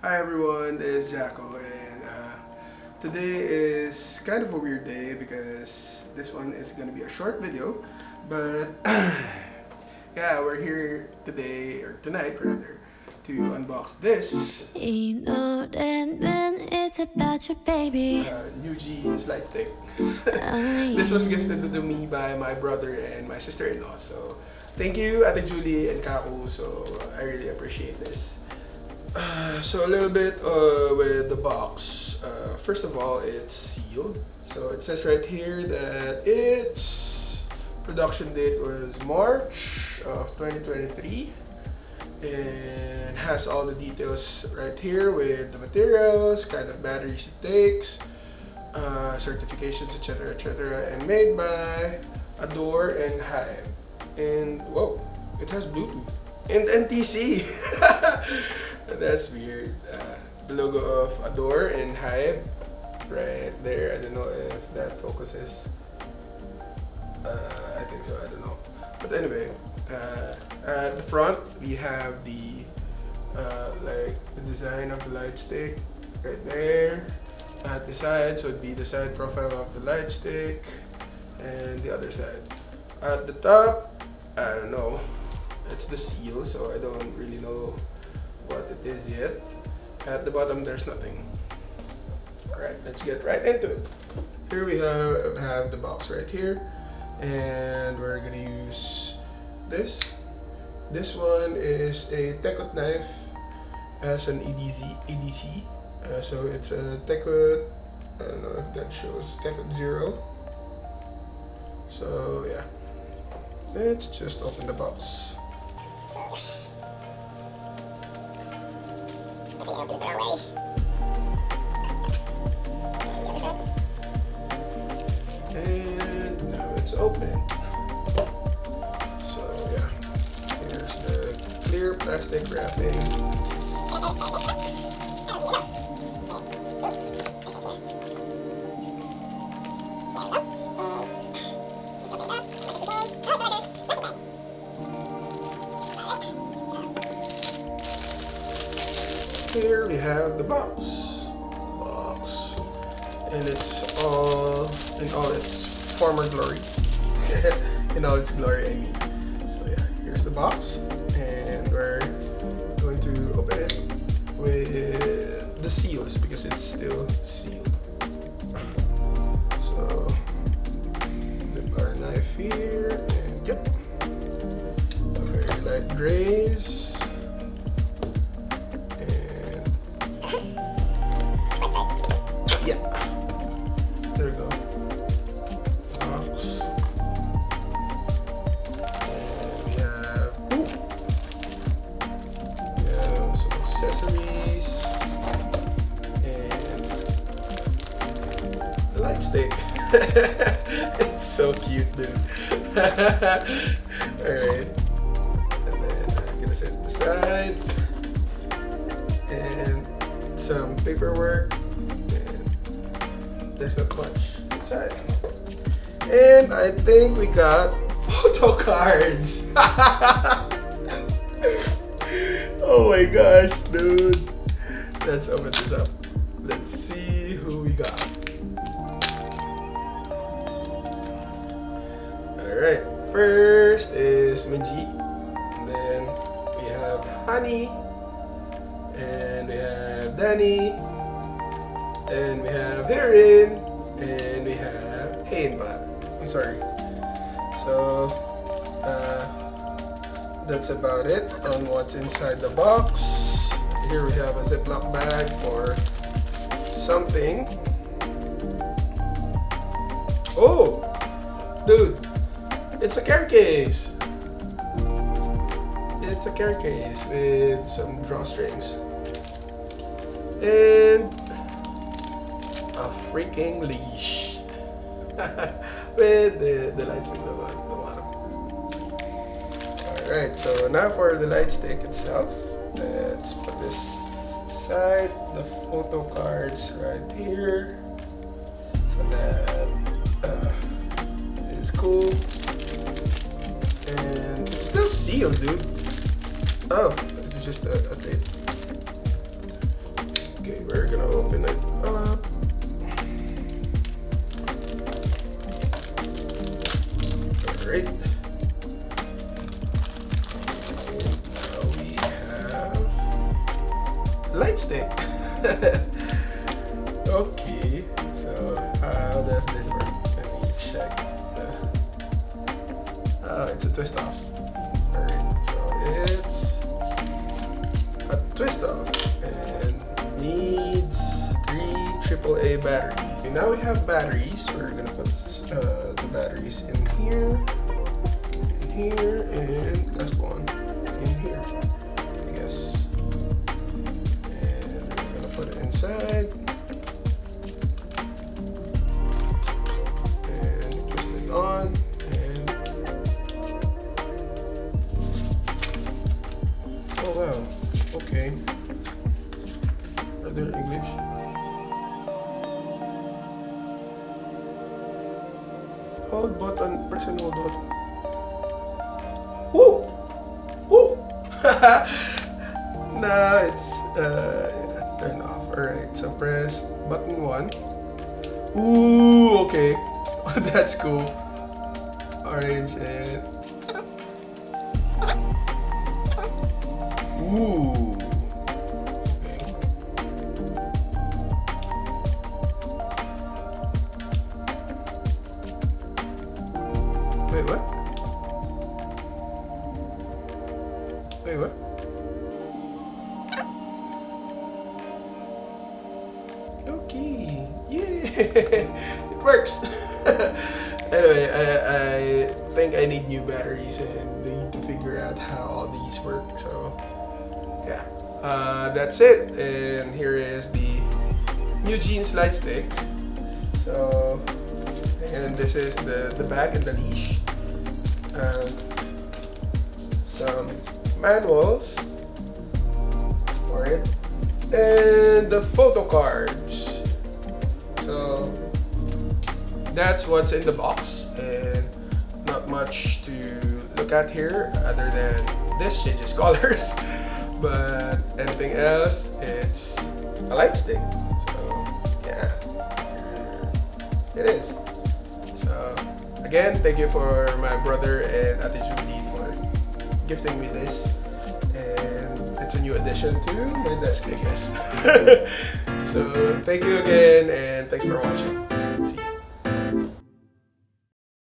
Hi everyone, this is Jacko, and today is kind of a weird day because this one is gonna be a short video, but yeah, we're here today, or tonight rather, to unbox this You know then it's about your baby. NewJeans light stick. This was gifted to me by my brother and my sister-in-law, so thank you Ate Julie and Kaku, so I really appreciate this. So a little bit with the box. First of all, it's sealed. So it says right here that its production date was March of 2023 and has all the details right here with the materials, kind of batteries it takes, certifications, etc., and made by Adore and Hive. And whoa, it has Bluetooth and NTC. That's weird. The logo of Adore and Hive right there. I don't know if that focuses. I think so. I don't know. But anyway, at the front we have the like the design of the light stick right there. At the side, so it'd be the side profile of the light stick, and the other side. At the top, I don't know. It's the seal, so I don't really know what it is yet. At the bottom, there's nothing. Alright, let's get right into it. Here we have the box right here, and we're gonna use this. This one is a Tekut knife as an EDC. So it's a Tekut, I don't know if that shows, Tekut 0. So yeah, let's just open the box. And now it's open. So yeah, here's the clear plastic wrapping. Here we have the box, and it's all in all its former glory. In all its glory, I mean. So yeah, here's the box, and we're going to open it with the seals because it's still sealed. So dip our knife here, and yep, a very light graze. Yeah, there we go. Box. And we have some accessories and the light stick. It's so cute, dude. Alright. And then I'm gonna set it aside. And some paperwork. There's no clutch inside. And I think we got photo cards. Oh my gosh, dude. Let's open this up. Let's see who we got. Alright, first is Minji. And then we have Honey. And we have Danny. And we have Herin, and we have Hainbot. I'm sorry. So that's about it on what's inside the box. Here we have a Ziploc bag for something. Oh, dude, it's a carry case. It's a carry case with some drawstrings and a freaking leash with the light stick logo at the bottom. Alright, so now for the light stick itself. Let's put this aside. The photo cards right here. So that is cool. And it's still sealed, dude. Oh, this is just a tape. Okay, we're gonna open it up. Alright. Now we have light stick. Okay, so how does this work? Let me check. It's a twist off. Alright, so it's a twist off and needs 3 AAA batteries. Okay, now we have batteries. We're gonna put the batteries in here, and last one in here, I guess. And we're gonna put it inside. And twist it on. Oh wow, okay. Are there English? Hold button, press and hold button. Woo! Woo! Now it's turned off. Alright, so press button 1. Ooh, okay. That's cool. Orange and... Ooh. Okay. Wait, what? Wait, what? Okay. Yeah. It works. Anyway, I think I need new batteries and they need to figure out how all these work. So yeah, that's it. And here is the NewJeans light stick. So, and this is the bag and the leash. Some manuals for it, and the photo cards. So that's what's in the box, and not much to look at here other than this changes colors. But anything else, it's a light stick. So yeah, it is. So again, thank you for my brother and Ate Judy for gifting me this, and it's a new addition to my desk, I guess. So thank you again, and thanks for watching.